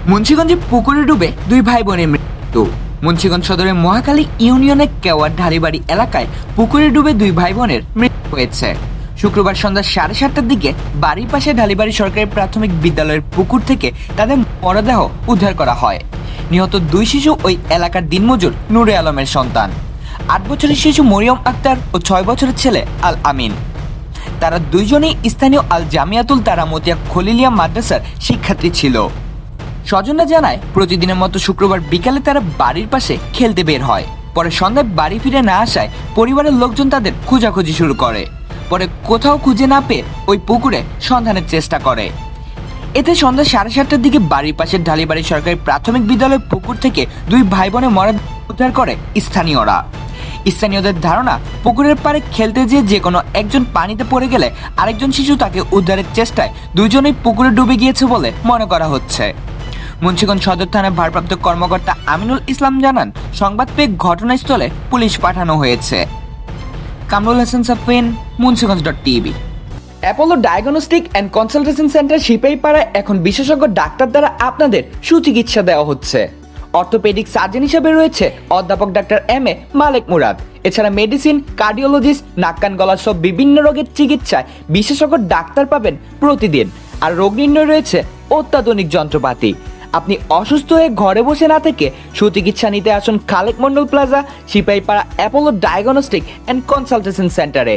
মুন্সিগঞ্জে পুকুরে ডুবে দুই ভাই বোনের মৃত্যু। মুন্সিগঞ্জ সদরের মহাখালী ইউনিয়নের কেওয়ার ঢালিবাড়ি এলাকায় পুকুরে ডুবে দুই ভাই বোনের মৃত্যু হয়েছে। শুক্রবার সন্ধ্যা 7:30টার দিকে বাড়ির পাশে ঢালিবাড়ি সরকারি প্রাথমিক বিদ্যালয়ের পুকুর থেকে তাদের মরদেহ উদ্ধার করা হয়। নিহত দুই শিশু ওই এলাকার দিনমজুর নূরে আলমের সন্তান। 8 বছরের শিশু মরিয়ম আক্তার ও 6 বছরের ছেলে আল আমিন। তারা দুইজনেই স্থানীয় আল জামিয়াতুল তারামতিয়া খলিলিয়া মাদ্রাসার শিক্ষার্থী ছিল। স্বজনরা জানায়, প্রতিদিনের মতো শুক্রবার বিকালে তারা বাড়ির পাশে খেলতে বের হয়। পরে সন্ধ্যায় বাড়ি ফিরে না আসায় পরিবারের লোকজন তাদের খোঁজাখুঁজি শুরু করে। পরে কোথাও খুঁজে না পেয়ে ওই পুকুরে সন্ধানের চেষ্টা করে। এতে সন্ধ্যা 7:30টার দিকে বাড়ির পাশের ঢালিবাড়ি সরকারি প্রাথমিক বিদ্যালয়ের পুকুর থেকে দুই ভাই বোনের মরদেহ উদ্ধার করে স্থানীয়রা। স্থানীয়দের ধারণা, পুকুরের পাড়ে খেলতে যে কোনো একজন পানিতে পড়ে গেলে আরেকজন শিশু তাকে উদ্ধারের চেষ্টায় দুইজনেই পুকুরে ডুবে গিয়েছে বলে মনে করা হচ্ছে। মুন্সিগঞ্জ সদর থানার ভারপ্রাপ্ত কর্মকর্তা আমিনুল ইসলাম জানান, সংবাদ পেয়ে ঘটনাস্থলে পুলিশ পাঠানো হয়েছে। কামরুল হাসান সাফিন, মুন্সিগঞ্জ.টিভি। Apollo diagnostic and consultation centre সিপাহীপাড়ায় এখন বিশেষজ্ঞ ডাক্তার দ্বারা আপনাদের সুচিকিৎসা দেওয়া হচ্ছে। অর্থোপেডিক সার্জন হিসেবে রয়েছে অধ্যাপক ডাক্তার এম.এ. মালেক মুরাদ। এছাড়া মেডিসিন, কার্ডিওলজিস্ট, নাক কান গলা সব বিভিন্ন রোগের চিকিৎসায় বিশেষজ্ঞ ডাক্তার পাবেন প্রতিদিন। আর রোগ নির্ণয় রয়েছে অত্যাধুনিক যন্ত্রপাতি। আপনি অসুস্থ হয়ে ঘরে বসে না থেকে সুচিকিৎসা নিতে আসুন Khalek Mondal plaza, Sipahipara Apollo diagnostic and consultation সেন্টারে।